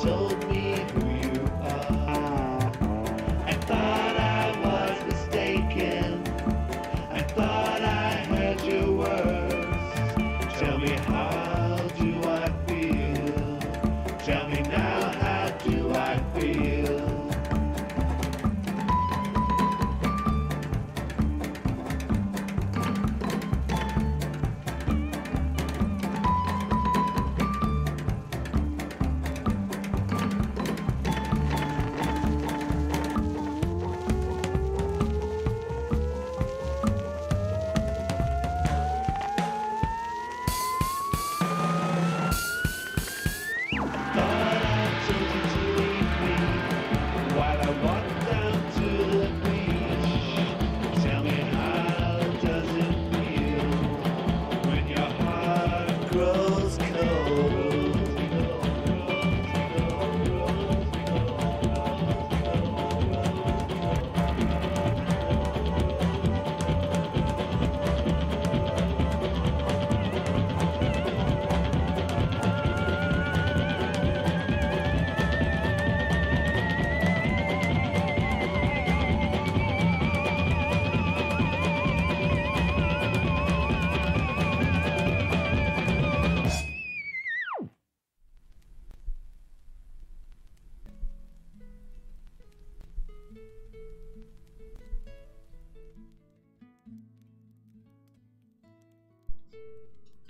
told me who you are. I thought I was mistaken. I thought I heard your words. Tell me, how do I feel? Tell me now, how do I feel?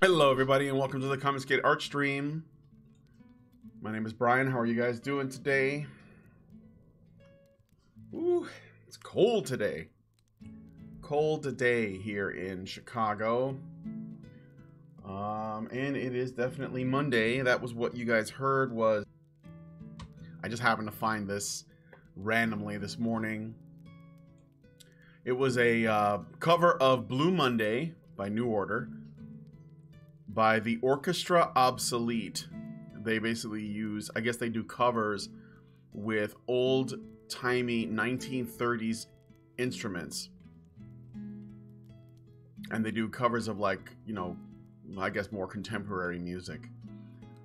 Hello everybody and welcome to the Comicsgate Art Stream. My name is Brian. How are you guys doing today? Ooh, it's cold today. Cold today here in Chicago. And it is definitely Monday. That was what you guys heard was... I just happened to find this randomly this morning. It was a cover of Blue Monday by New Order, by the Orchestra Obsolete. They basically use, I guess they do covers with old-timey 1930s instruments. And they do covers of, like, you know, I guess more contemporary music.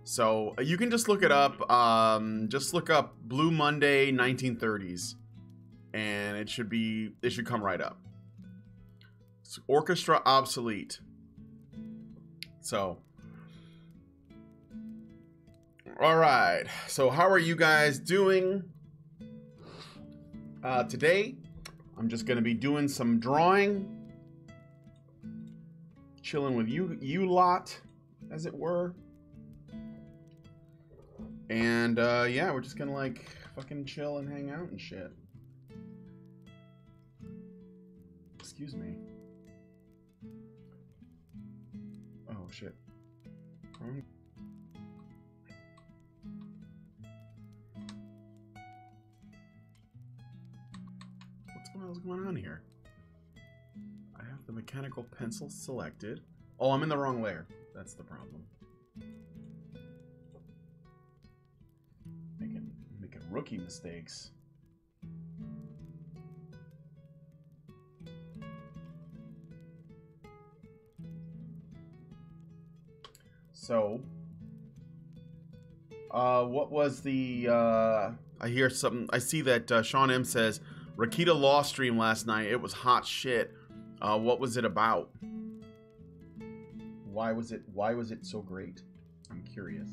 So you can just look it up. Just look up Blue Monday 1930s. And it should come right up. It's Orchestra Obsolete. So, all right. So how are you guys doing? Today, I'm just going to be doing some drawing. Chilling with you lot, as it were. And, yeah, we're just going to, like, fucking chill and hang out and shit. Excuse me. Oh, shit. What's going on here? I have the mechanical pencil selected. Oh, I'm in the wrong layer. That's the problem. Making rookie mistakes. So, what was the, I hear something, I see that Sean M says, Rakita Law stream last night, it was hot shit. What was it about? Why was it so great? I'm curious.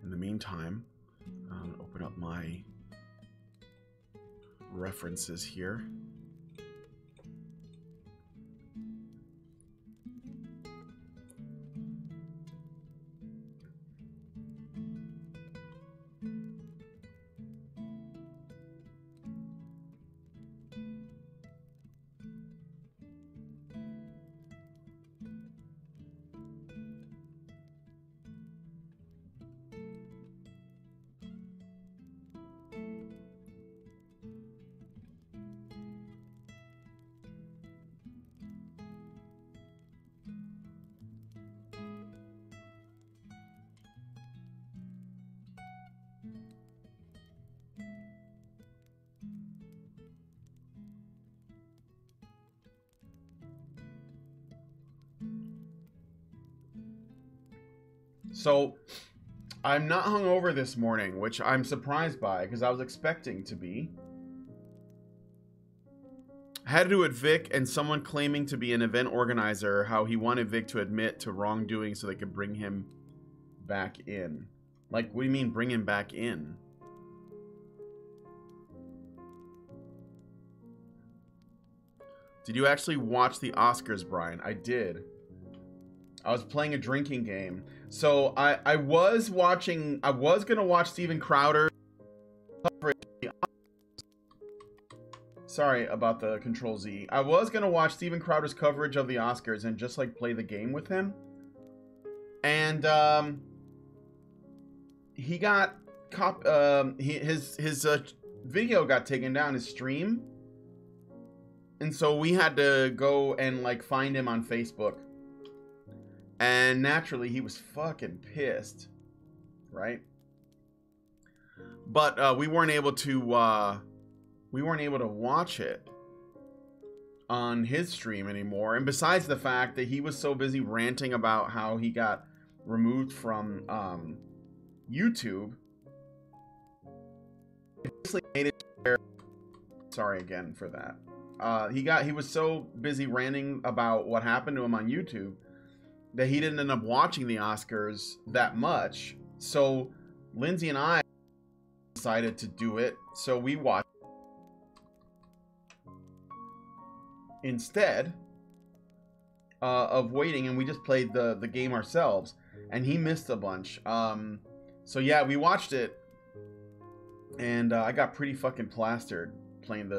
In the meantime, I'm gonna open up my references here. So I'm not hungover this morning, which I'm surprised by because I was expecting to be. Had to do with Vic and someone claiming to be an event organizer, how he wanted Vic to admit to wrongdoing so they could bring him back in. Like, what do you mean bring him back in? Did you actually watch the Oscars, Brian? I did. I was playing a drinking game. So I was watching, I was going to watch Steven Crowder. Sorry about the Control Z. I was going to watch Steven Crowder's coverage of the Oscars and just like play the game with him. And he got, his video got taken down, his stream. And so we had to go and like find him on Facebook. And naturally he was fucking pissed. Right? But we weren't able to watch it on his stream anymore. And besides the fact that he was so busy ranting about how he got removed from YouTube, it basically made it fair. Sorry again for that. He was so busy ranting about what happened to him on YouTube that he didn't end up watching the Oscars that much. So Lindsay and I decided to do it. So we watched instead of waiting, and we just played the game ourselves, and he missed a bunch. So yeah, we watched it, and I got pretty fucking plastered playing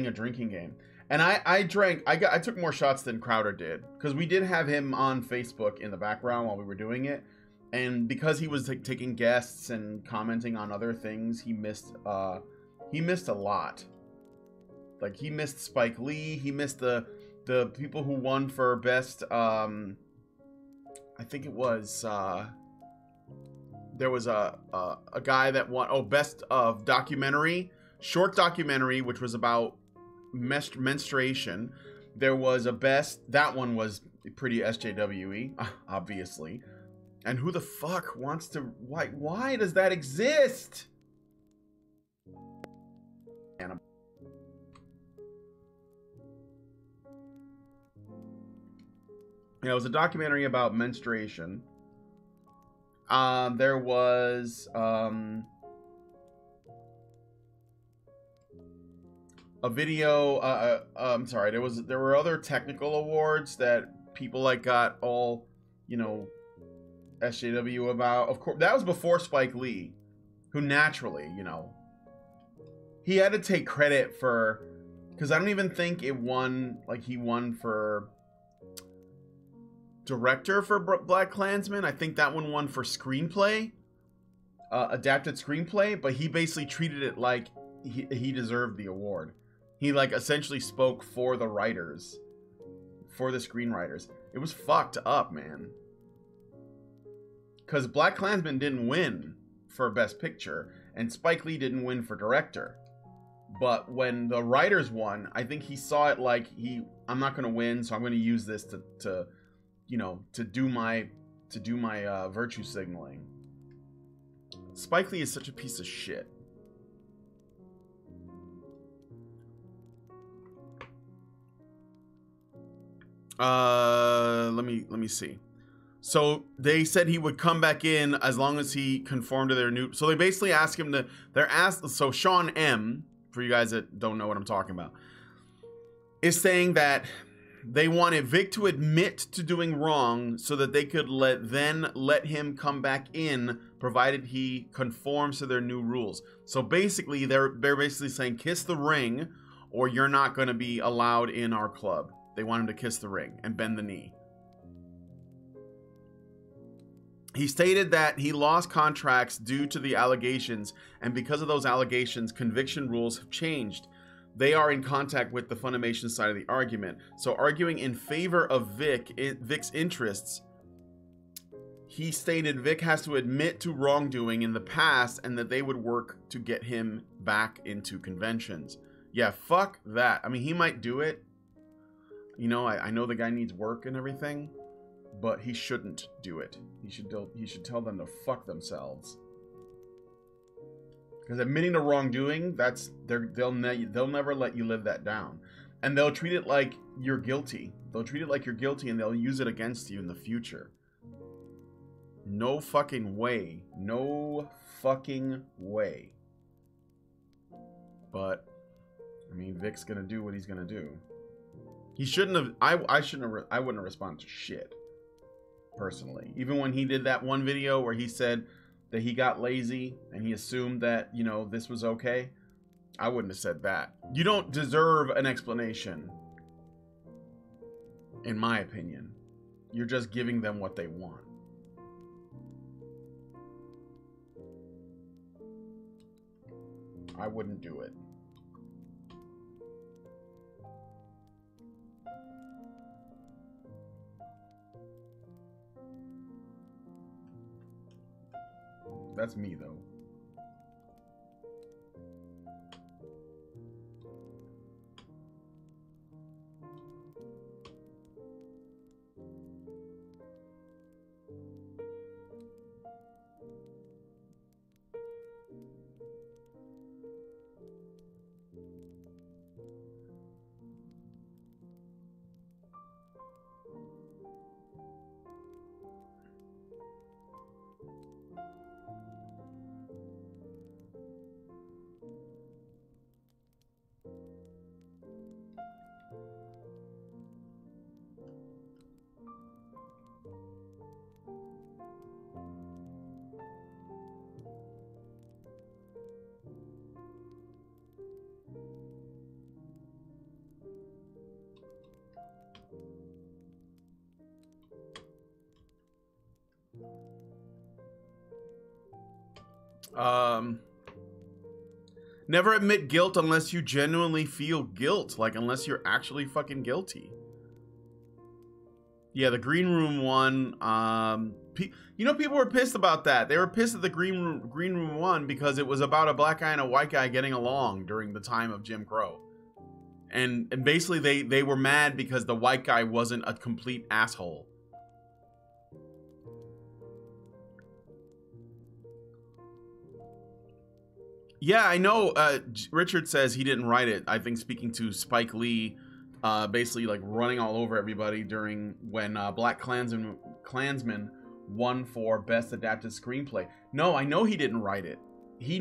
a drinking game. And I took more shots than Crowder did, because we did have him on Facebook in the background while we were doing it, and because he was like taking guests and commenting on other things, he missed a lot. Like, he missed Spike Lee. He missed the people who won for best. I think it was there was a guy that won. Oh, best of documentary, short documentary, which was about menstruation. There was a best. That one was pretty SJWE, obviously. And who the fuck wants to? Why does that exist? Yeah, it was a documentary about menstruation. There was a video. I'm sorry. There were other technical awards that people like got all, SJW about. Of course, that was before Spike Lee, who naturally, he had to take credit for, because I don't even think it won. Like, he won for director for BlacKkKlansman. I think that one won for screenplay, adapted screenplay, but he basically treated it like he deserved the award. He like essentially spoke for the writers, for the screenwriters. It was fucked up, man. Because BlacKkKlansman didn't win for best picture, and Spike Lee didn't win for director. But when the writers won, I think he saw it like I'm not going to win, so I'm going to use this to do my virtue signaling. Spike Lee is such a piece of shit. Let me see. So they said he would come back in as long as he conformed to their new. So they basically asked him to. So Sean M, for you guys that don't know what I'm talking about, is saying that they wanted Vic to admit to doing wrong so that they could let him come back in, provided he conforms to their new rules. So basically, they're basically saying kiss the ring, or you're not going to be allowed in our club. They want him to kiss the ring and bend the knee. He stated that he lost contracts due to the allegations, and because of those allegations, conviction rules have changed. They are in contact with the Funimation side of the argument. So arguing in favor of Vic's interests, he stated Vic has to admit to wrongdoing in the past and that they would work to get him back into conventions. Yeah, fuck that. I mean, he might do it. I know the guy needs work and everything. but he shouldn't do it. He should tell them to fuck themselves. Because admitting to wrongdoing, they'll never let you live that down, and they'll treat it like you're guilty. They'll treat it like you're guilty, and they'll use it against you in the future. No fucking way. No fucking way. But I mean, Vic's gonna do what he's gonna do. He shouldn't have. I wouldn't have responded to shit. Personally, even when he did that one video where he said that he got lazy and he assumed that, you know, this was okay, I wouldn't have said that. You don't deserve an explanation, in my opinion. You're just giving them what they want. I wouldn't do it. That's me, though. Never admit guilt unless you genuinely feel guilt. Like, unless you're actually fucking guilty. Yeah, the green room one, you know, people were pissed about that. They were pissed at the green room one because it was about a black guy and a white guy getting along during the time of Jim Crow. And basically they were mad because the white guy wasn't a complete asshole. Yeah, I know. Richard says he didn't write it. I think speaking to Spike Lee, basically like running all over everybody during when Black Klansman won for Best Adapted Screenplay. No, I know he didn't write it. He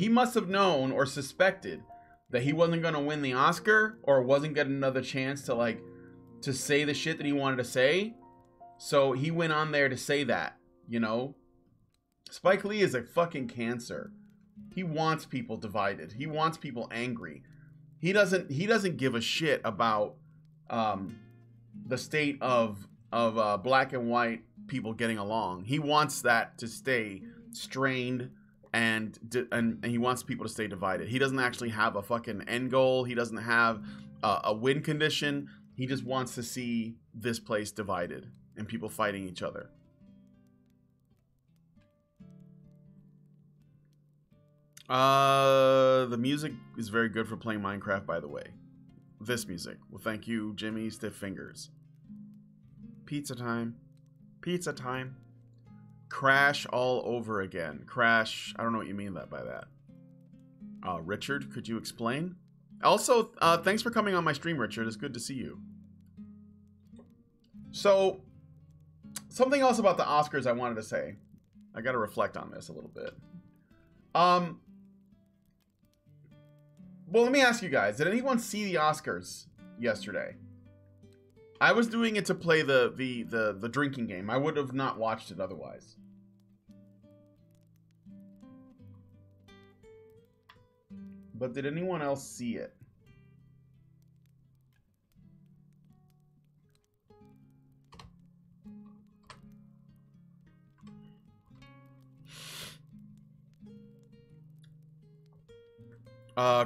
must have known or suspected that he wasn't going to win the Oscar or wasn't getting another chance to say the shit that he wanted to say. So he went on there to say that, you know. Spike Lee is a fucking cancer. He wants people divided. He wants people angry. He doesn't give a shit about the state of black and white people getting along. He wants that to stay strained, and he wants people to stay divided. He doesn't actually have a fucking end goal. He doesn't have a win condition. He just wants to see this place divided and people fighting each other. The music is very good for playing Minecraft, by the way. This music. Well, thank you, Jimmy Stiff Fingers. Pizza time. Pizza time. Crash all over again. Crash. I don't know what you mean by that. Richard, could you explain? Also, thanks for coming on my stream, Richard. It's good to see you. So, something else about the Oscars I wanted to say. I got to reflect on this a little bit. Well, let me ask you guys, did anyone see the Oscars yesterday? I was doing it to play the drinking game. I would have not watched it otherwise. But did anyone else see it?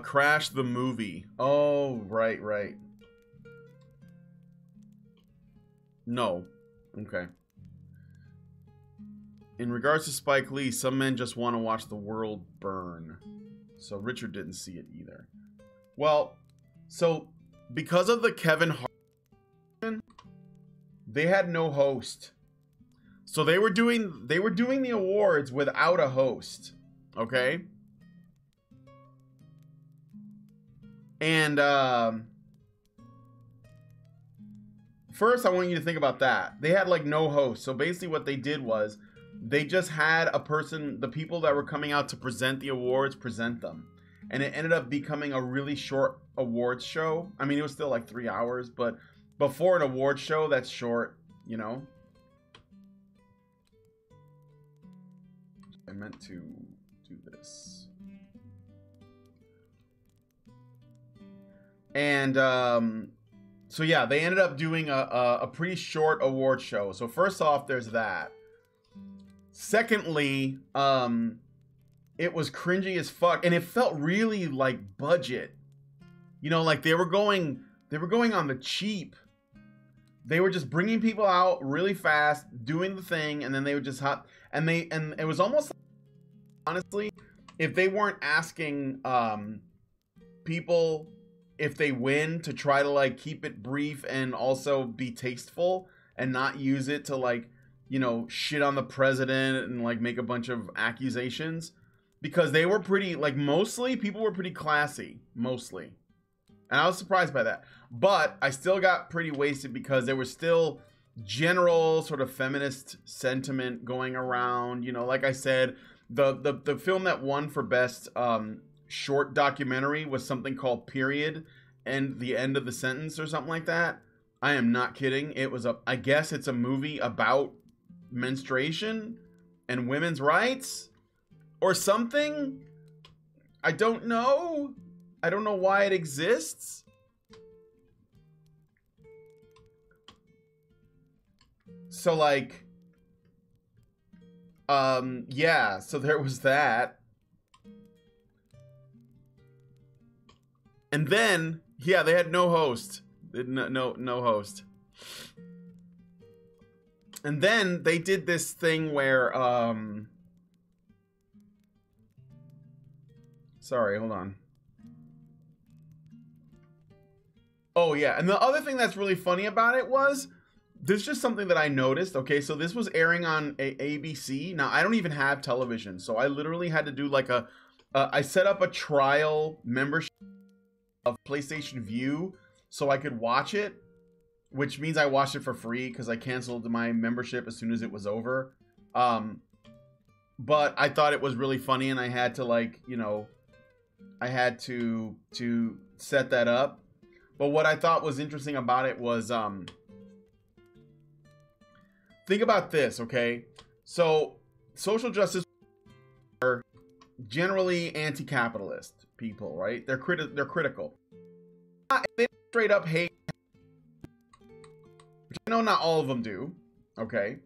Crash the movie. Oh, right. No. Okay. In regards to Spike Lee, some men just want to watch the world burn. So Richard didn't see it either. Well, so because of the Kevin Hart, they had no host. So they were doing the awards without a host. Okay? And first I want you to think about that. They had like no host. So basically what they did was they just had a person, the people that were coming out to present the awards, present them. And it ended up becoming a really short awards show. I mean, it was still like 3 hours, but before an awards show, that's short, you know? I meant to do this. And so yeah, they ended up doing a pretty short award show. So first off, there's that. Secondly, it was cringy as fuck, and it felt really like budget. You know, like they were going on the cheap. They were just bringing people out really fast, doing the thing, and then they would just hop. And it was almost, honestly, if they weren't asking people if they win to try to like keep it brief and also be tasteful and not use it to like, you know, shit on the president and like make a bunch of accusations, because they were pretty, like, mostly people were pretty classy, mostly. And I was surprised by that. But I still got pretty wasted because there was still general sort of feminist sentiment going around. You know, like I said, the film that won for best short documentary was something called Period and the End of the Sentence or something like that. I am not kidding. It was I guess it's a movie about menstruation and women's rights or something. I don't know. I don't know why it exists. So like, yeah, so there was that. And then, yeah, they had no host. No host. And then they did this thing where, sorry, hold on. Oh, yeah. And the other thing that's really funny about it was, this is just something that I noticed. Okay, so this was airing on ABC. Now, I don't even have television. So I literally had to do like I set up a trial membership of PlayStation Vue so I could watch it, which means I watched it for free because I canceled my membership as soon as it was over. But I thought it was really funny, and I had to, like, you know, I had to set that up. But what I thought was interesting about it was, think about this, okay? So social justice are generally anti-capitalist people, right? They're critical. They straight up hate, which I know not all of them do, okay?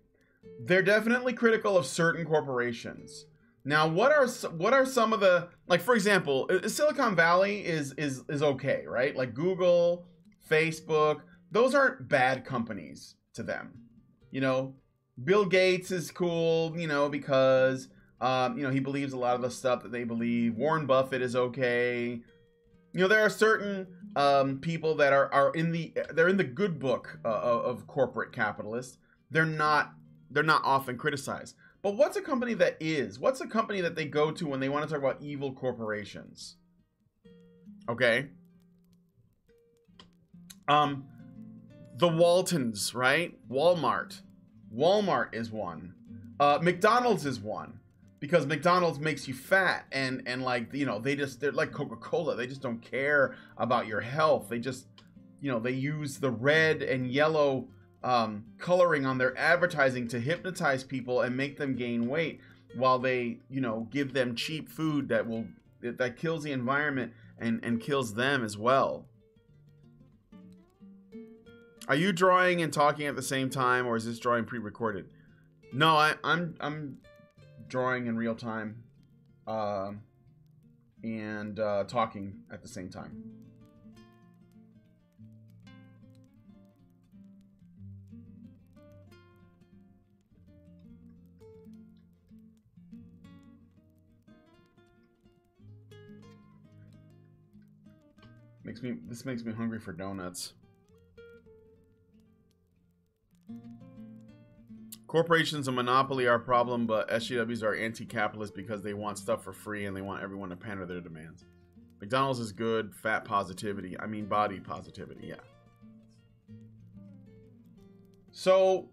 They're definitely critical of certain corporations. Now, what are some of the, like, for example, Silicon Valley is okay, right? Like Google, Facebook, those aren't bad companies to them. You know, Bill Gates is cool, you know, because you know, he believes a lot of the stuff that they believe. Warren Buffett is okay. You know, there are certain people that are in the good book of corporate capitalists. They're not often criticized. But what's a company that is? What's a company that they go to when they want to talk about evil corporations? Okay. The Waltons, right? Walmart is one. McDonald's is one, because McDonald's makes you fat, and like, you know, they're like Coca-Cola. They just don't care about your health. They just, you know, they use the red and yellow coloring on their advertising to hypnotize people and make them gain weight, while they, you know, give them cheap food that kills the environment and kills them as well. Are you drawing and talking at the same time, or is this drawing pre-recorded? No, I'm drawing in real time, and talking at the same time. This makes me hungry for donuts. Corporations and monopoly are a problem, but SJWs are anti-capitalist because they want stuff for free and they want everyone to pander their demands. McDonald's is good, fat positivity. I mean, body positivity, yeah. So,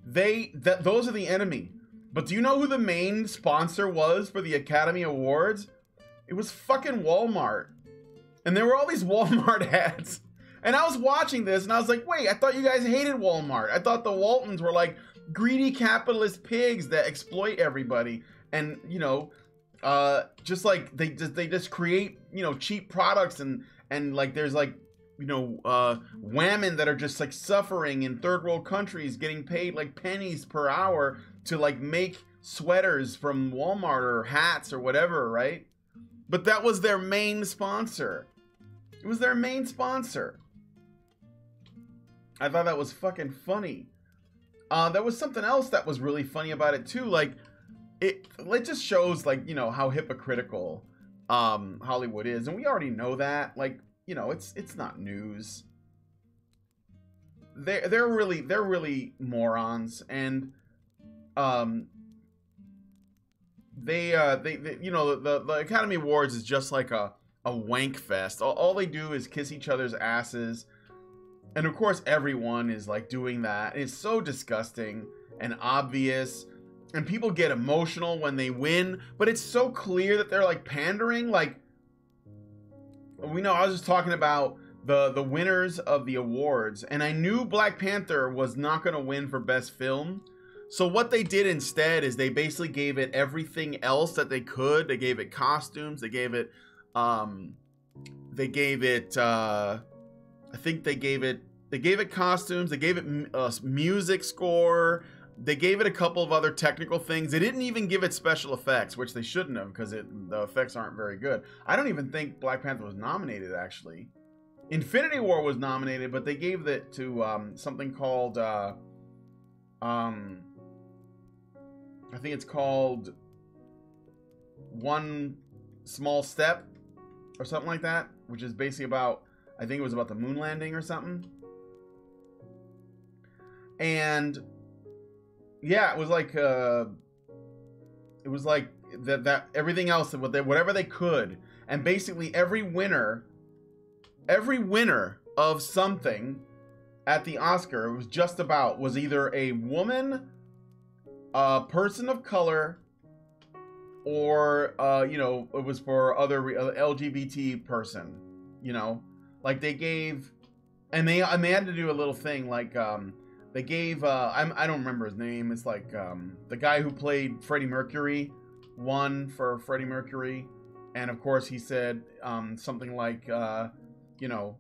those are the enemy. But do you know who the main sponsor was for the Academy Awards? It was fucking Walmart. And there were all these Walmart ads. And I was watching this and I was like, wait, I thought you guys hated Walmart. I thought the Waltons were like greedy capitalist pigs that exploit everybody. And, you know, just like they just create, you know, cheap products and like there's like, you know, women that are just like suffering in third world countries getting paid like pennies per hour to like make sweaters from Walmart or hats or whatever, right? But that was their main sponsor. It was their main sponsor. I thought that was fucking funny. There was something else that was really funny about it too. Like, it just shows like, you know, how hypocritical Hollywood is, and we already know that. Like, you know, it's not news. They're really morons, and they you know, the Academy Awards is just like a wank fest. All they do is kiss each other's asses, and of course everyone is like doing that. It's so disgusting and obvious, and people get emotional when they win, but it's so clear that they're like pandering. Like, we know, I was just talking about the winners of the awards, and I knew Black Panther was not going to win for best film. So what they did instead is they basically gave it everything else that they could. They gave it costumes. They gave it, I think they gave it costumes. They gave it music score. They gave it a couple of other technical things. They didn't even give it special effects, which they shouldn't have, because the effects aren't very good. I don't even think Black Panther was nominated, actually. Infinity War was nominated, but they gave it to something called I think it's called One Small Step or something like that, which is basically about, I think it was about the moon landing or something. And yeah, it was like that everything else, whatever they could, and basically every winner of something at the Oscar was either a woman, a person of color, or you know, it was for other LGBT person, you know, like they gave, and they had to do a little thing like they gave I don't remember his name. It's like the guy who played Freddie Mercury won for Freddie Mercury, and of course he said something like you know,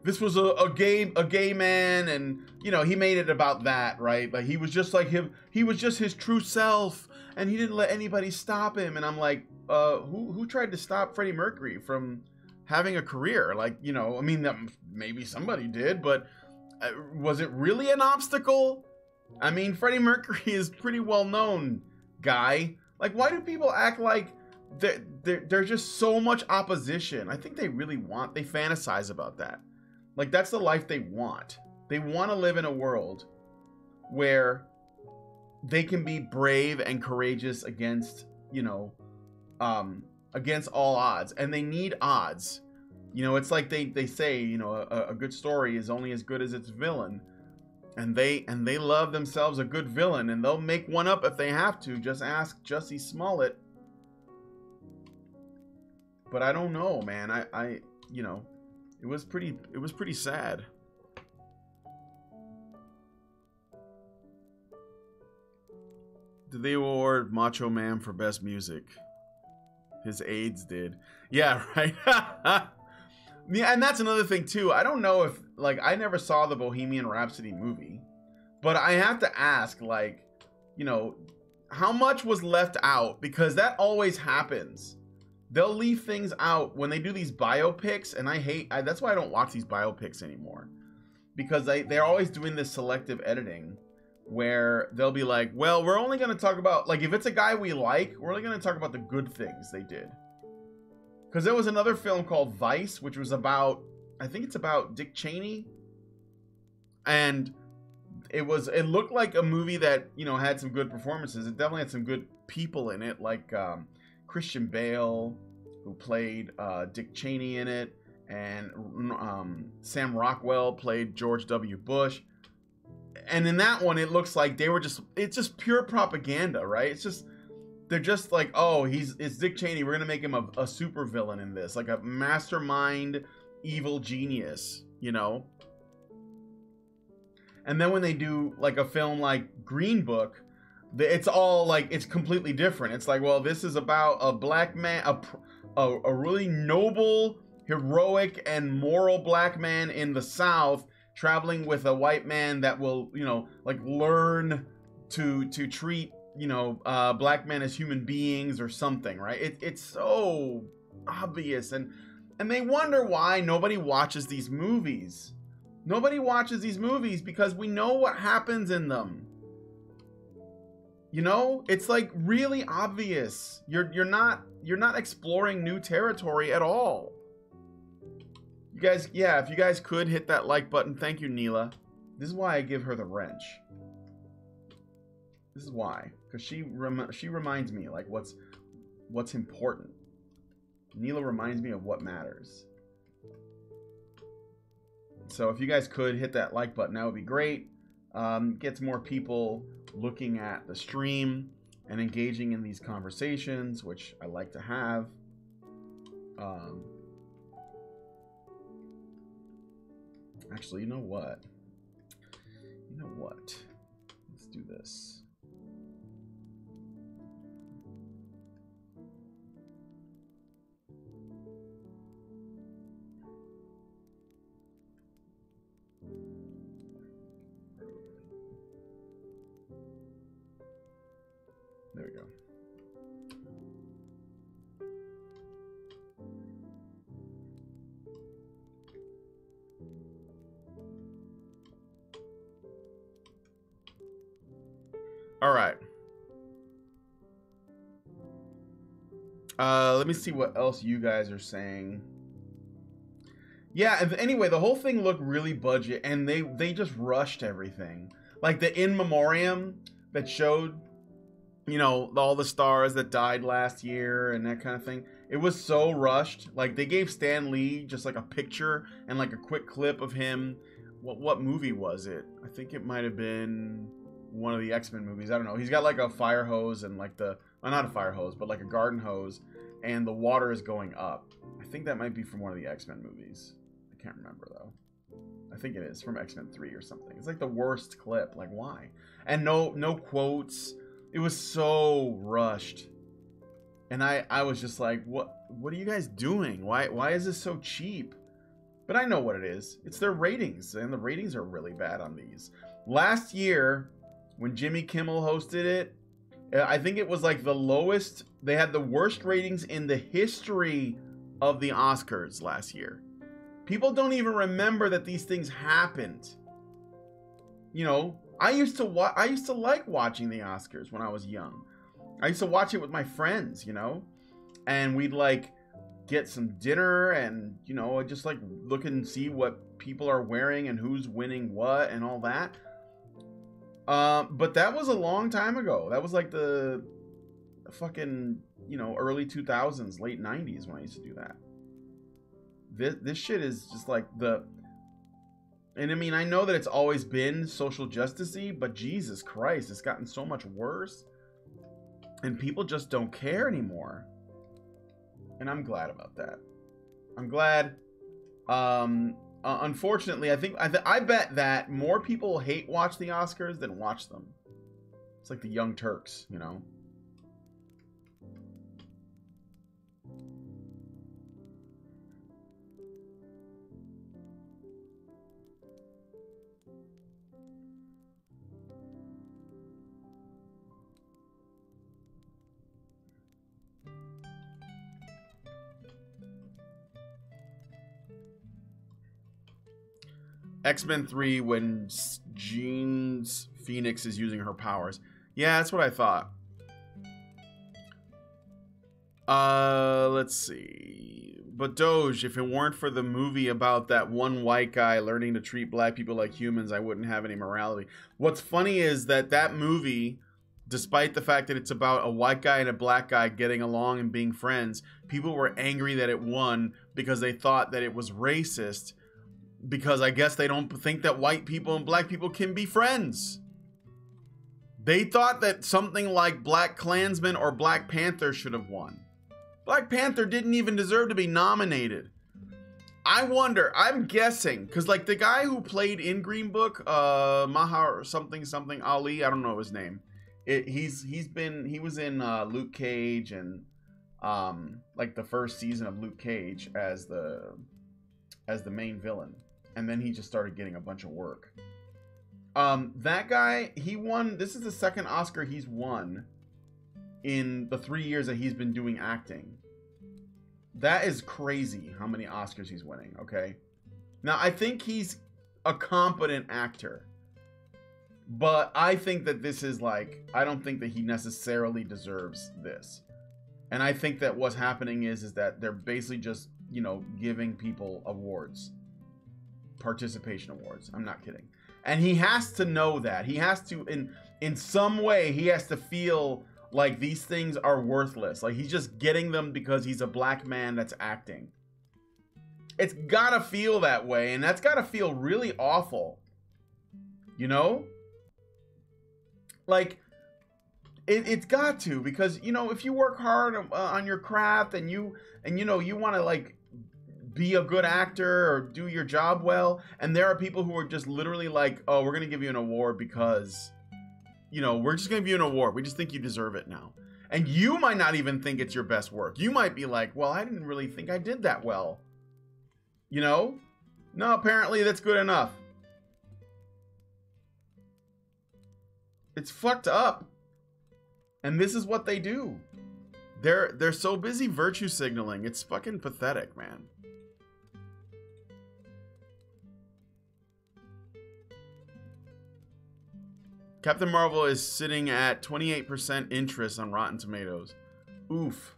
this was a gay man, and you know, he made it about that, right? Like he was just like him, he was just his true self, and he didn't let anybody stop him. And I'm like, who tried to stop Freddie Mercury from having a career? Like, you know, I mean, maybe somebody did, but was it really an obstacle? I mean, Freddie Mercury is pretty well known guy. Like, why do people act like there's just so much opposition? I think they fantasize about that. Like, that's the life they want. They want to live in a world where they can be brave and courageous against, you know, against all odds. And they need odds. You know, it's like they say, you know, a good story is only as good as its villain. And they love themselves a good villain, and they'll make one up if they have to. Just ask Jussie Smollett. But I don't know, man. I you know, it was pretty sad. Did they award Macho Man for best music? His aides did. Yeah, right. Yeah, and that's another thing too. I don't know if, like, I never saw the Bohemian Rhapsody movie, but I have to ask, like, you know, how much was left out? Because that always happens. They'll leave things out when they do these biopics, and that's why I don't watch these biopics anymore, because they're always doing this selective editing where they'll be like, well, we're only going to talk about, like, if it's a guy we like, we're only going to talk about the good things they did. Because there was another film called Vice, which was about, I think it's about Dick Cheney, And it looked like a movie that, you know, had some good performances. It definitely had some good people in it, like Christian Bale, who played Dick Cheney in it, and Sam Rockwell played George W. Bush. And in that one, it looks like it's just pure propaganda, right? They're just like, oh, it's Dick Cheney. We're gonna make him a super villain in this, like a mastermind, evil genius, you know. And then when they do like a film like Green Book, it's all like, it's completely different. It's like, well, this is about a black man, a really noble, heroic, and moral black man in the South traveling with a white man that will, you know, like learn to treat, you know, black men as human beings or something, right? It's so obvious, and they wonder why nobody watches these movies. Nobody watches these movies because we know what happens in them. You know, it's like really obvious. You're not exploring new territory at all. You guys, yeah, if you guys could hit that like button. Thank you, Neela. This is why I give her the wrench. This is why, because she reminds me like what's important. Neela reminds me of what matters. So if you guys could hit that like button, that would be great. Gets more people looking at the stream and engaging in these conversations, which I like to have. Actually, you know what? Let's do this. There we go. All right. Let me see what else you guys are saying. Yeah, anyway, the whole thing looked really budget, and they just rushed everything. Like the in memoriam that showed, you know, all the stars that died last year and that kind of thing. It was so rushed. Like they gave Stan Lee just like a picture and like a quick clip of him. What movie was it? I think it might have been one of the X-Men movies. I don't know. He's got like a fire hose and like not a fire hose, but like a garden hose, and the water is going up. I think that might be from one of the X-Men movies. I can't remember though. I think it is from X-Men 3 or something. It's like the worst clip. Like why? And no quotes. It was so rushed. And I was just like, what are you guys doing? Why is this so cheap? But I know what it is. It's their ratings, and the ratings are really bad on these. Last year, when Jimmy Kimmel hosted it, I think it was like the lowest. They had the worst ratings in the history of the Oscars last year. People don't even remember that these things happened. You know, I used to like watching the Oscars when I was young. I used to watch it with my friends, you know, and we'd like get some dinner and, you know, just like look and see what people are wearing and who's winning what and all that. But that was a long time ago. That was like the fucking, you know, early 2000s, late 90s when I used to do that. This shit is just like and I mean, I know that it's always been social justice-y, but Jesus Christ, it's gotten so much worse. And people just don't care anymore. And I'm glad about that. I'm glad. Unfortunately, I bet that more people hate watch the Oscars than watch them. It's like the Young Turks, you know? X-Men 3 when Jean Phoenix is using her powers. Yeah, that's what I thought. Let's see. But Doge, if it weren't for the movie about that one white guy learning to treat black people like humans, I wouldn't have any morality. What's funny is that movie, despite the fact that it's about a white guy and a black guy getting along and being friends, people were angry that it won because they thought that it was racist, because I guess they don't think that white people and black people can be friends. They thought that something like Black Klansman or Black Panther should have won. Black Panther didn't even deserve to be nominated. I wonder, I'm guessing, because like the guy who played in Green Book, Maher something Ali, I don't know his name. He was in Luke Cage and like the first season of Luke Cage as the main villain, and then he just started getting a bunch of work. That guy, he won. This is the second Oscar he's won in the 3 years that he's been doing acting. That is crazy how many Oscars he's winning, okay? Now, I think he's a competent actor, but I think that this is like, I don't think that he necessarily deserves this. And I think that what's happening is that they're basically just, you know, giving people awards. Participation awards. I'm not kidding. And he has to know that. He has to, in some way, he has to feel like these things are worthless. Like he's just getting them because he's a black man that's acting. It's gotta feel that way, and that's gotta feel really awful. You know? Like, it's got to, because, you know, if you work hard on your craft and you know, you want to like be a good actor or do your job well, and there are people who are just literally like, oh, we're gonna give you an award because, you know, we're just gonna give you an award, we just think you deserve it now. And you might not even think it's your best work. You might be like, well, I didn't really think I did that well. You know? No, apparently that's good enough. It's fucked up. And this is what they do. They're so busy virtue signaling. It's fucking pathetic, man. Captain Marvel is sitting at 28% interest on Rotten Tomatoes. Oof.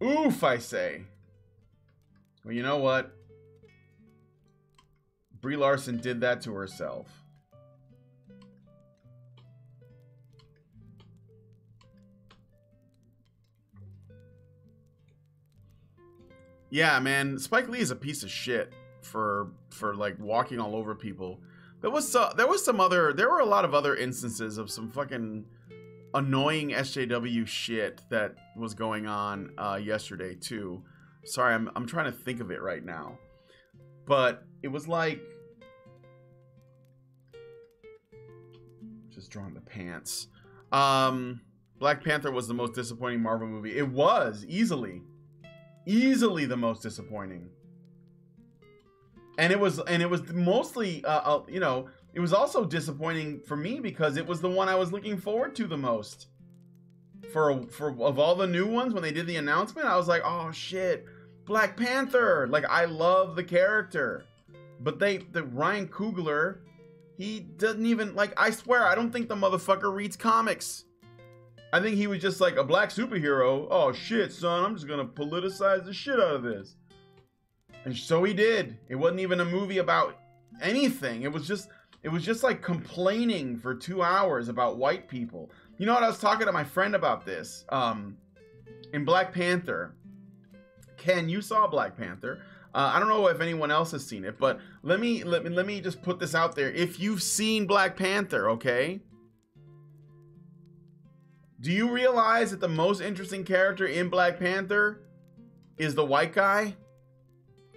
Oof, I say. Well, you know what? Brie Larson did that to herself. Yeah, man, Spike Lee is a piece of shit for like walking all over people. There were a lot of other instances of some fucking annoying SJW shit that was going on yesterday too. Sorry, I'm trying to think of it right now. But it was like, just drawing the pants. Black Panther was the most disappointing Marvel movie. It was easily the most disappointing. And it was mostly, you know, it was also disappointing for me because it was the one I was looking forward to the most. Of all the new ones, when they did the announcement, I was like, oh shit, Black Panther. Like, I love the character. But the Ryan Coogler, he doesn't even, like, I swear, I don't think the motherfucker reads comics. I think he was just like, a black superhero. Oh shit, son, I'm just gonna politicize the shit out of this. And so he did. It wasn't even a movie about anything. It was just like complaining for 2 hours about white people. You know what? I was talking to my friend about this. In Black Panther. Ken, you saw Black Panther. I don't know if anyone else has seen it, but let me just put this out there. If you've seen Black Panther, okay? Do you realize that the most interesting character in Black Panther is the white guy?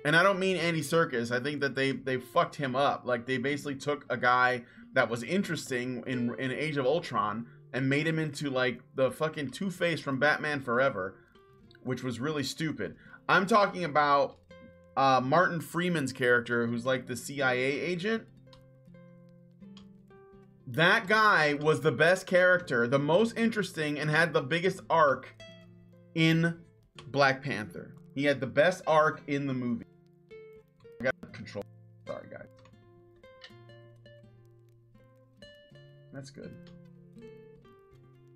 And I don't mean Andy Serkis. I think that they fucked him up. Like, they basically took a guy that was interesting in Age of Ultron and made him into like the fucking Two-Face from Batman Forever, which was really stupid. I'm talking about Martin Freeman's character, who's like the CIA agent. That guy was the best character, the most interesting, and had the biggest arc in Black Panther. He had the best arc in the movie. I got control. Sorry, guys. That's good.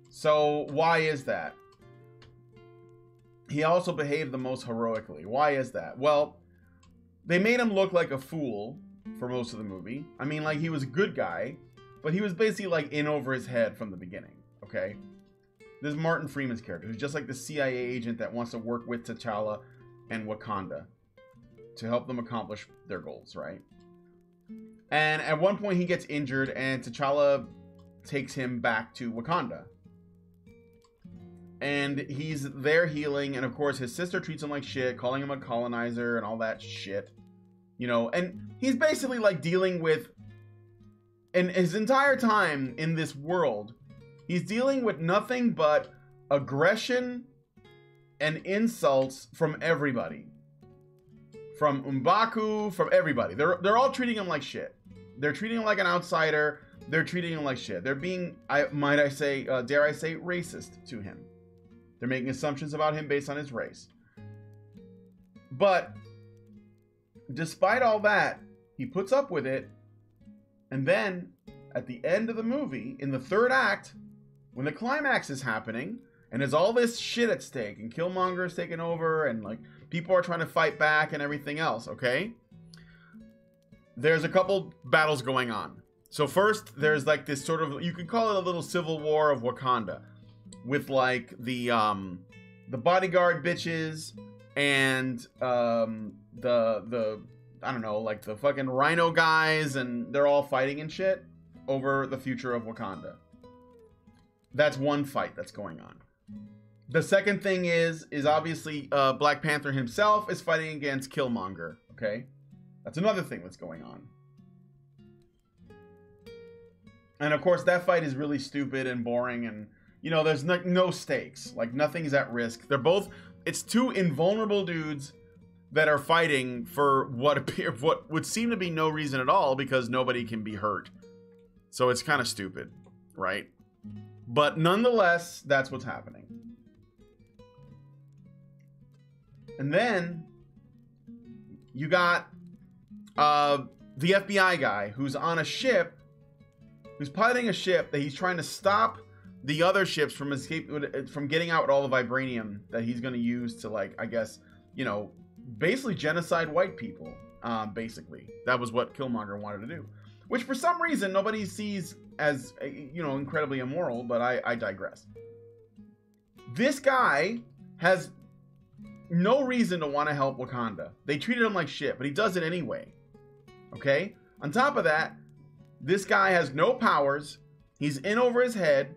So, why is that? he also behaved the most heroically. Why is that? Well, they made him look like a fool for most of the movie. I mean, like, he was a good guy, but he was basically, like, in over his head from the beginning, okay? This is Martin Freeman's character, who's just like the CIA agent that wants to work with T'Challa and Wakanda to help them accomplish their goals, right? And at one point he gets injured and T'Challa takes him back to Wakanda. And he's there healing, and of course his sister treats him like shit, calling him a colonizer and all that shit. You know, and he's basically like dealing with, and his entire time in this world, he's dealing with nothing but aggression and insults from everybody. From M'Baku, from everybody. They're all treating him like shit. They're treating him like an outsider. They're treating him like shit. They're being, dare I say, racist to him. They're making assumptions about him based on his race. But despite all that, he puts up with it. And then at the end of the movie, in the third act, when the climax is happening and there's all this shit at stake and Killmonger is taking over and like people are trying to fight back and everything else, okay? There's a couple battles going on. So first, there's like this sort of, you could call it a little civil war of Wakanda, with like the bodyguard bitches and the I don't know, like the fucking rhino guys, and they're all fighting and shit over the future of Wakanda. That's one fight that's going on. The second thing is obviously Black Panther himself is fighting against Killmonger, okay? That's another thing that's going on. And of course that fight is really stupid and boring, and you know, there's no stakes. Like, nothing's at risk. They're both, it's two invulnerable dudes that are fighting for what would seem to be no reason at all, because nobody can be hurt. So it's kind of stupid, right? But nonetheless, that's what's happening. And then you got the FBI guy who's on a ship, who's piloting a ship that he's trying to stop the other ships from getting out with all the vibranium that he's going to use to, like, I guess, you know, basically genocide white people. Basically, that was what Killmonger wanted to do, which for some reason nobody sees as, you know, incredibly immoral. But I digress. This guy has no reason to want to help Wakanda. They treated him like shit, but he does it anyway. Okay? On top of that, this guy has no powers. He's in over his head.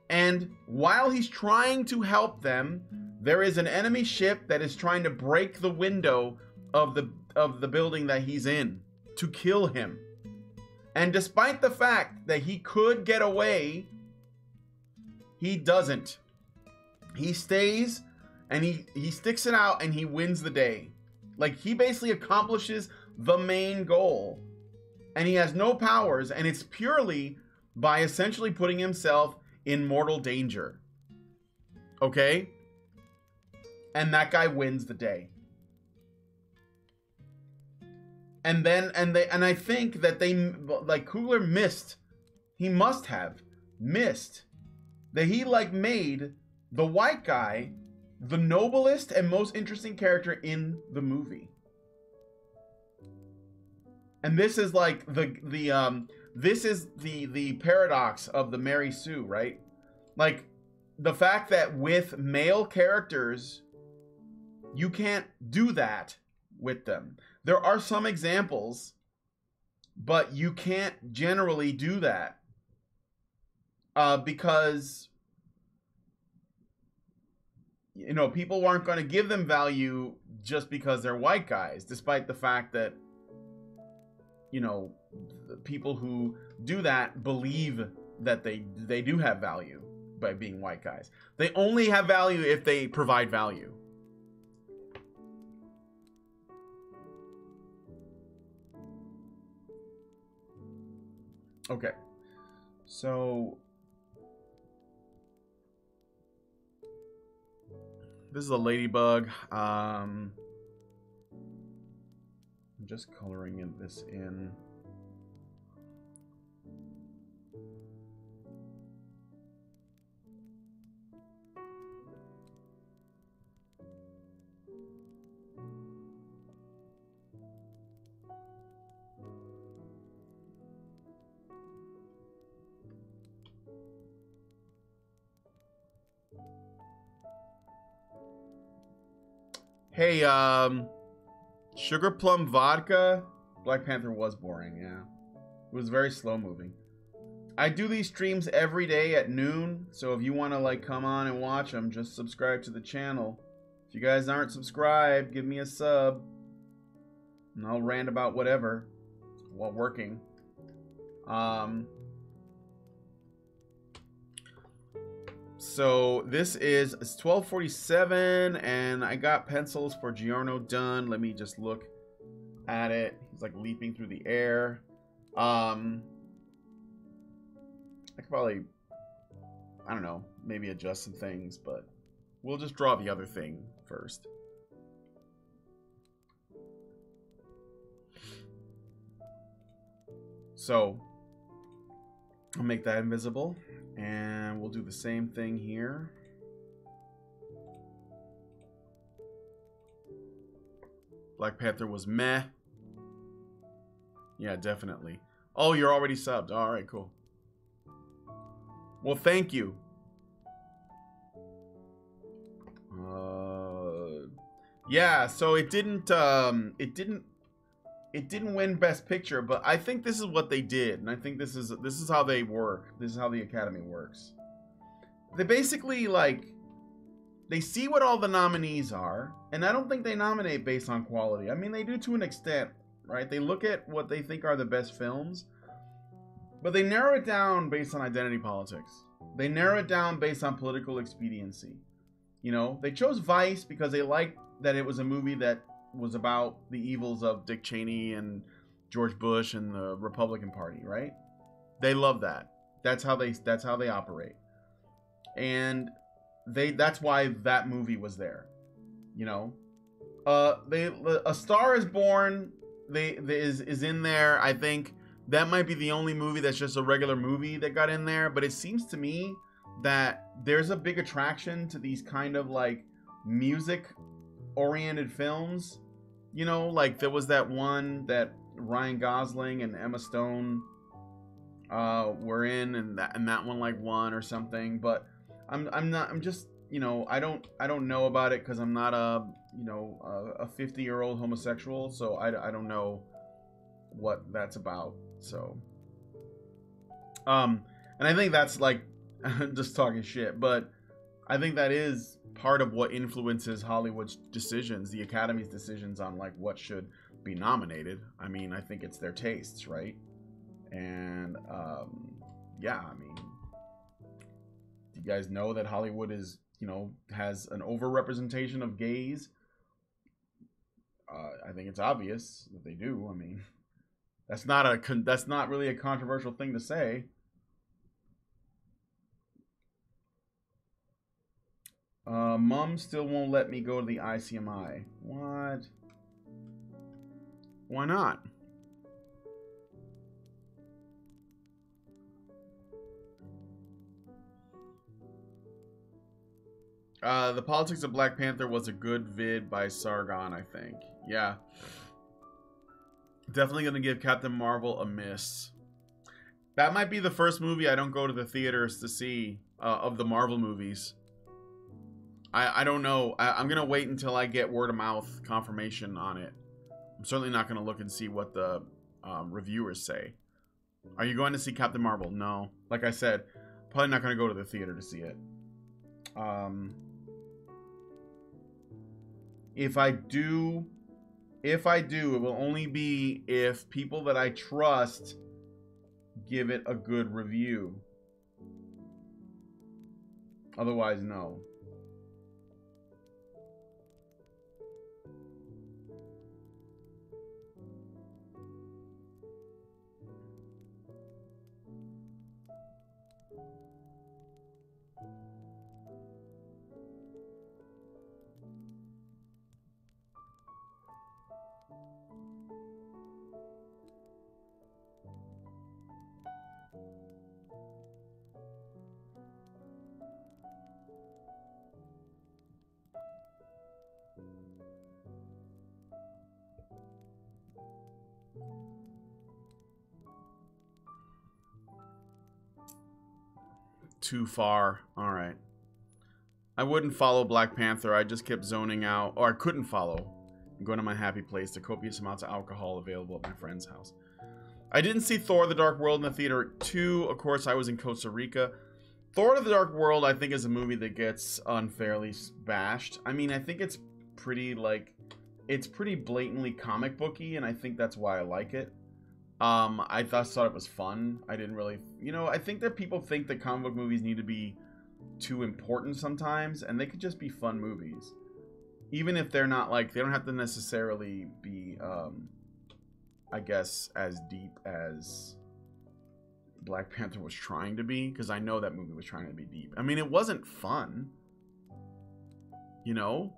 And while he's trying to help them, there is an enemy ship that is trying to break the window of the building that he's in to kill him. And despite the fact that he could get away, he doesn't. He stays and he sticks it out and he wins the day. Like, he basically accomplishes the main goal. And he has no powers, and it's purely by essentially putting himself in mortal danger. Okay? And that guy wins the day. And I think that Coogler missed. He must have missed that he made the white guy the noblest and most interesting character in the movie. And this is like this is the paradox of the Mary Sue, right? Like, the fact that with male characters, you can't do that with them. There are some examples, but you can't generally do that. Because, you know, people aren't going to give them value just because they're white guys, despite the fact that, you know, the people who do that believe that they do have value by being white guys. They only have value if they provide value. Okay. So this is a ladybug. I'm just coloring this in. Hey, Sugar Plum Vodka. Black Panther was boring, yeah. It was very slow moving. I do these streams every day at noon, so if you want to like come on and watch them, just subscribe to the channel. If you guys aren't subscribed, give me a sub, and I'll rant about whatever while working. So this is, it's 12:47, and I got pencils for Giorno done. Let me just look at it. He's like leaping through the air. I could probably, I don't know, maybe adjust some things, but we'll just draw the other thing first. So I'll make that invisible, and we'll do the same thing here. Black Panther was meh. Yeah, definitely. Oh, you're already subbed. All right, cool. Well, thank you. Yeah, so it didn't win Best Picture, but I think this is what they did, and I think this is how they work. This is how the Academy works. They basically they see what all the nominees are, and I don't think they nominate based on quality. I mean, they do to an extent, right? They look at what they think are the best films, but they narrow it down based on identity politics. They narrow it down based on political expediency. You know, they chose Vice because they liked that it was a movie that was about the evils of Dick Cheney and George Bush and the Republican Party, right? They love that. That's how they operate. And that's why that movie was there. You know? A Star is Born is in there. I think that might be the only movie that's just a regular movie that got in there, but it seems to me that there's a big attraction to these kind of like music oriented films. You know, like there was that one that Ryan Gosling and Emma Stone were in, and that one like won or something. But I'm just, you know, I don't know about it because I'm not a 50-year-old homosexual, so I don't know what that's about. So and I think that's like just talking shit, but I think that is part of what influences Hollywood's decisions, the Academy's decisions on like what should be nominated. I mean, I think it's their tastes, right? And yeah, I mean, do you guys know that Hollywood is, you know, has an overrepresentation of gays? I think it's obvious that they do. I mean, that's not really a controversial thing to say. Mom still won't let me go to the ICMI. What? Why not? The Politics of Black Panther was a good vid by Sargon, I think. Yeah. Definitely gonna give Captain Marvel a miss. That might be the first movie I don't go to the theaters to see of the Marvel movies. I don't know. I'm going to wait until I get word of mouth confirmation on it. I'm certainly not going to look and see what the reviewers say. Are you going to see Captain Marvel? No. Like I said, probably not going to go to the theater to see it. If I do, it will only be if people that I trust give it a good review. Otherwise, no. Too far. All right. I wouldn't follow Black Panther. I just kept zoning out, or I couldn't follow. I'm going to my happy place. The copious amounts of alcohol available at my friend's house. I didn't see Thor: The Dark World in the theater too. Of course, I was in Costa Rica. Thor: The Dark World, I think, is a movie that gets unfairly bashed. I mean, I think it's pretty, like, it's pretty blatantly comic booky, and I think that's why I like it. I thought it was fun. I didn't really, you know, I think that people think that comic book movies need to be too important sometimes, and they could just be fun movies. Even if they're not, like, they don't have to necessarily be, I guess, as deep as Black Panther was trying to be, because I know that movie was trying to be deep. I mean, it wasn't fun, you know?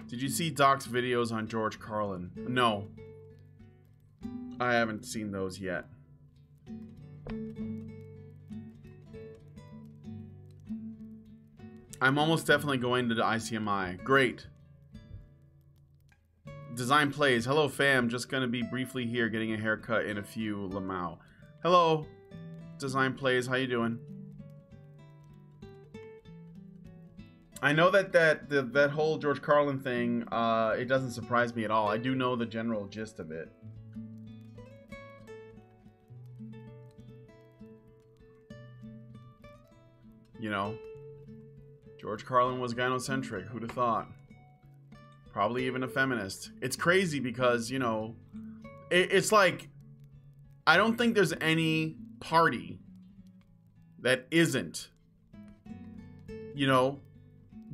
Did you see Doc's videos on George Carlin? No. I haven't seen those yet. I'm almost definitely going to the ICMI. Great. Design Plays. Hello, fam. Just gonna be briefly here getting a haircut in a few. Lamau. Hello. Design Plays. How you doing? I know that whole George Carlin thing, it doesn't surprise me at all. I do know the general gist of it. You know, George Carlin was gynocentric. Who'd have thought? Probably even a feminist. It's crazy because, you know, it's like, I don't think there's any party that isn't, you know,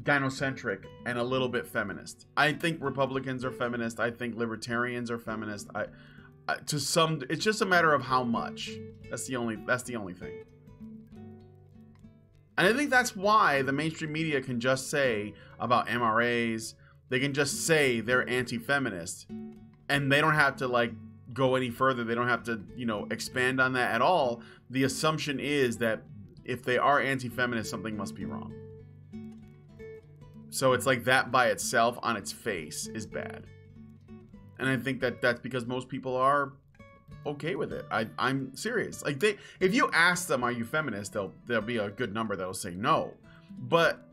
gynocentric and a little bit feminist. I think Republicans are feminist. I think libertarians are feminist. To some, it's just a matter of how much. That's the only thing. And I think that's why the mainstream media can just say about MRAs, they can just say they're anti-feminist, and they don't have to, like, go any further. They don't have to, you know, expand on that at all. The assumption is that if they are anti-feminist, something must be wrong. So it's like that by itself on its face is bad. And I think that that's because most people are okay with it. I'm serious. Like, if you ask them, are you feminist, there'll be a good number that'll say no. But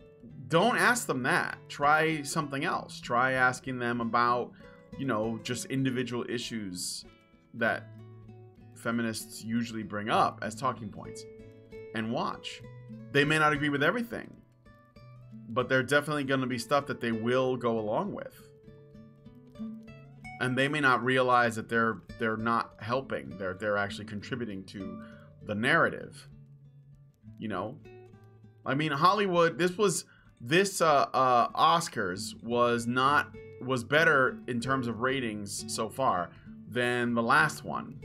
don't ask them that. Try something else. Try asking them about, you know, just individual issues that feminists usually bring up as talking points. And watch. They may not agree with everything, but they're definitely going to be stuff that they will go along with. And they may not realize that they're not helping. They're actually contributing to the narrative. You know? I mean, Hollywood, this Oscars was better in terms of ratings so far than the last one.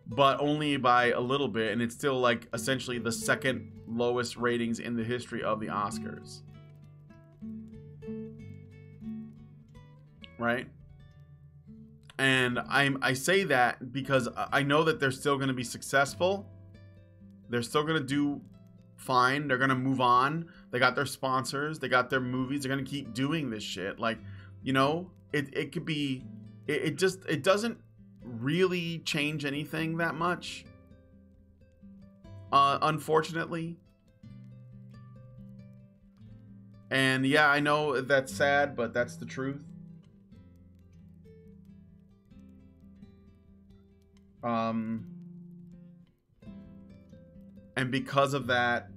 But only by a little bit, and it's still, like, essentially the second lowest ratings in the history of the Oscars. Right? And I say that because I know that they're still going to be successful. They're still going to do fine. They're going to move on. They got their sponsors. They got their movies. They're going to keep doing this shit. Like, you know, it could be, it doesn't really change anything that much. Unfortunately. And yeah, I know that's sad, but that's the truth. And because of that,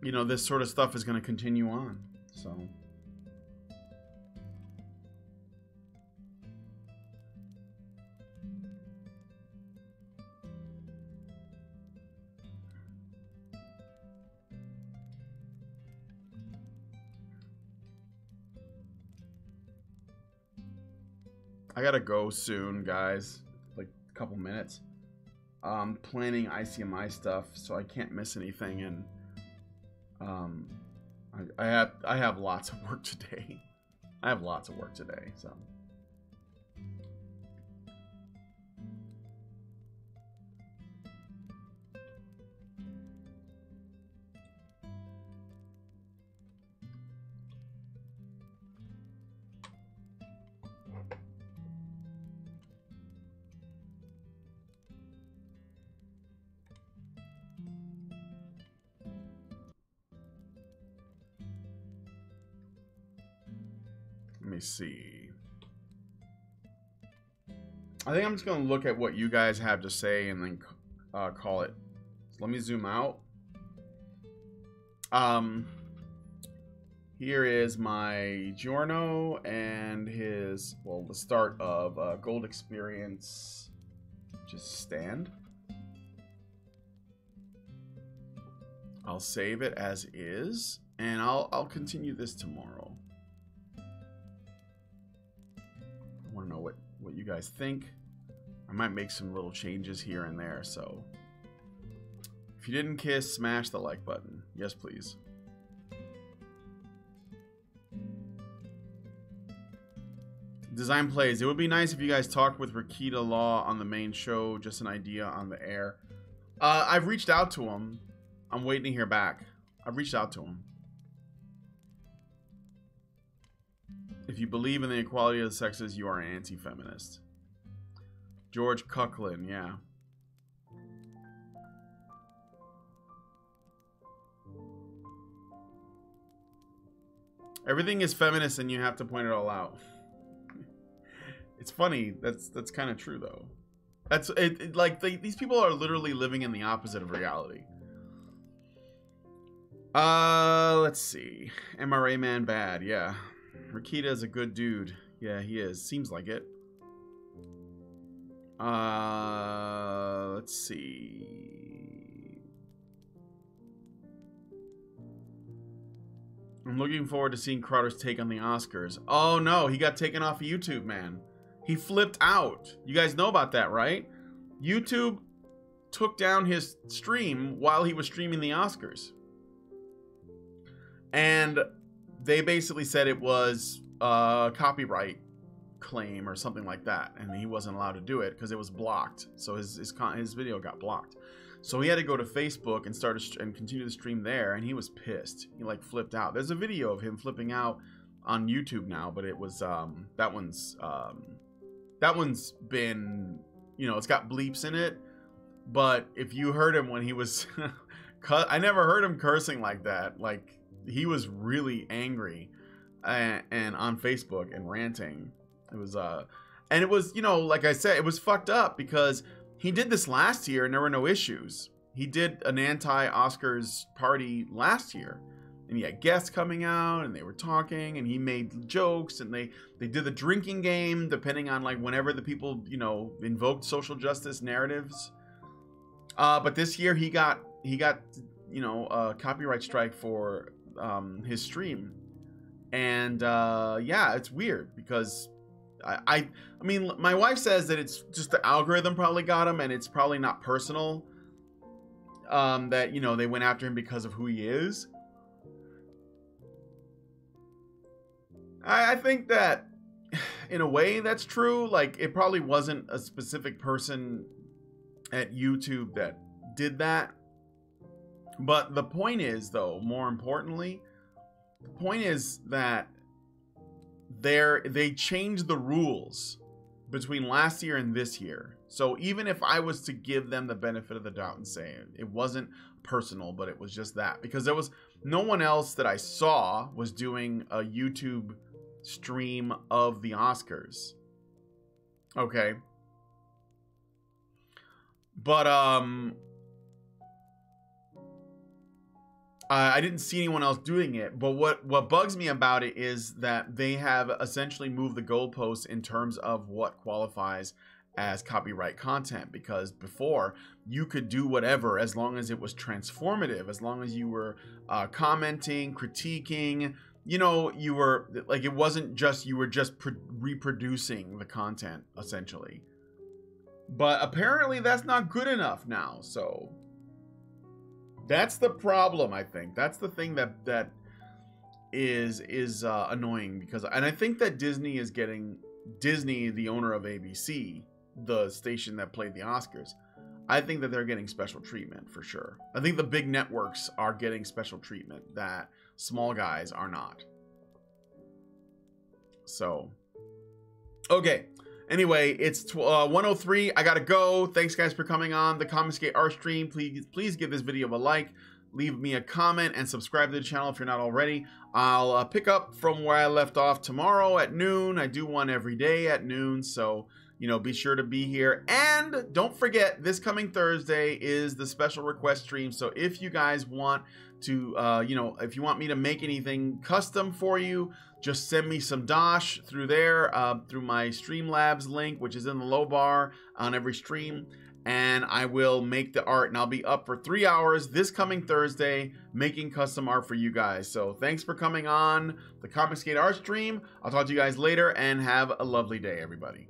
you know, this sort of stuff is going to continue on. So I gotta go soon, guys. Like a couple minutes. Planning ICMI stuff, so I can't miss anything, and I have lots of work today. I have lots of work today, so. Let me see. I think I'm just going to look at what you guys have to say and then call it. So let me zoom out. Here is my Giorno and his, well, the start of Gold Experience. Just stand. I'll save it as is, and I'll continue this tomorrow. I want to know what you guys think. I might make some little changes here and there, so if you didn't kiss, smash the like button. Yes, please. Design plays. It would be nice if you guys talked with Rakita Law on the main show. Just an idea on the air. I've reached out to him. I'm waiting to hear back. I've reached out to him. If you believe in the equality of the sexes, you are an anti-feminist. George Cucklin, yeah. Everything is feminist and you have to point it all out. It's funny. That's kind of true, though. That's it, like these people are literally living in the opposite of reality. Let's see. MRA man bad, yeah. Rakita is a good dude. Yeah, he is. Seems like it. Let's see. I'm looking forward to seeing Crowder's take on the Oscars. Oh no, he got taken off of YouTube, man. He flipped out. You guys know about that, right? YouTube took down his stream while he was streaming the Oscars. And they basically said it was a copyright claim or something like that, and he wasn't allowed to do it because it was blocked. So his video got blocked. So he had to go to Facebook and continue the stream there, and he was pissed. He like flipped out. There's a video of him flipping out on YouTube now, but it was that one's been, you know, it's got bleeps in it. But if you heard him when he was I never heard him cursing like that. Like, he was really angry and on Facebook and ranting. It was and it was, you know, like I said, it was fucked up because he did this last year and there were no issues. He did an anti-Oscars party last year, and he had guests coming out and they were talking, and he made jokes, and they did the drinking game depending on like whenever the people, you know, invoked social justice narratives. But this year he got you know, a copyright strike for his stream, and yeah, it's weird because I mean, my wife says that it's just the algorithm probably got him, and it's probably not personal, that, you know, they went after him because of who he is. I think that in a way that's true. Like, it probably wasn't a specific person at YouTube that did that. But the point is, though, more importantly, the point is that they changed the rules between last year and this year. So even if I was to give them the benefit of the doubt and say it wasn't personal, but it was just that, because there was no one else that I saw was doing a YouTube stream of the Oscars. Okay. But I didn't see anyone else doing it, but what bugs me about it is that they have essentially moved the goalposts in terms of what qualifies as copyright content, because before you could do whatever as long as it was transformative, as long as you were commenting, critiquing, you know, you were like, it wasn't just, you were just reproducing the content essentially. But apparently that's not good enough now, so that's the problem. I think that's the thing that is annoying, because, and I think that Disney is getting, Disney, the owner of ABC, the station that played the Oscars, I think that they're getting special treatment for sure. I think the big networks are getting special treatment that small guys are not. So, okay. Anyway, it's 1:03. I gotta go. Thanks, guys, for coming on the Comicsgate Art stream. Please give this video a like, leave me a comment, and subscribe to the channel if you're not already. I'll pick up from where I left off tomorrow at noon. I do one every day at noon, so you know, be sure to be here. And don't forget, this coming Thursday is the special request stream. So if you guys want to, you know, if you want me to make anything custom for you, just send me some dosh through there, through my Streamlabs link, which is in the low bar on every stream, and I will make the art, and I'll be up for 3 hours this coming Thursday making custom art for you guys. So thanks for coming on the Comicsgate Art stream. I'll talk to you guys later, and have a lovely day, everybody.